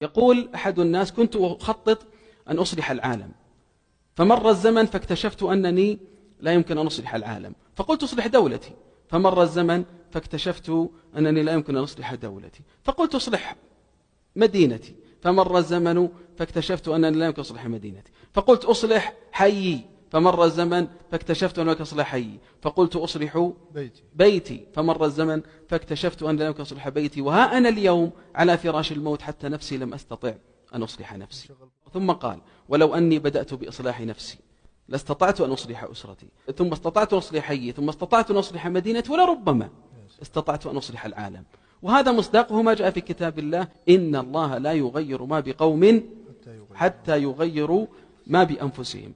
يقول أحد الناس: كنت أخطط أن أصلح العالم، فمر الزمن فاكتشفت أنني لا يمكن أن أصلح العالم، فقلت أصلح دولتي، فمر الزمن فاكتشفت أنني لا يمكن أن أصلح دولتي، فقلت أصلح مدينتي، فمر الزمن فاكتشفت أنني لا يمكن أن أصلح مدينتي، فقلت أصلح حيي، فمر الزمن فاكتشفت أنني لا يمكن أن أصلح حيي، فقلت أصلح بيتي، فمر الزمن فاكتشفت أنني لا يمكن أن أصلح بيتي، وها أنا اليوم على فراش الموت حتى نفسي لم أستطع أن أصلح نفسي. ثم قال: ولو أني بدأت بإصلاح نفسي لاستطعت أن أصلح أسرتي، ثم استطعت أن أصلح حيي، ثم استطعت أن أصلح مدينتي، ولربما استطعت أن أصلح العالم. وهذا مصداقه ما جاء في كتاب الله: إن الله لا يغير ما بقوم حتى يغيروا ما بأنفسهم.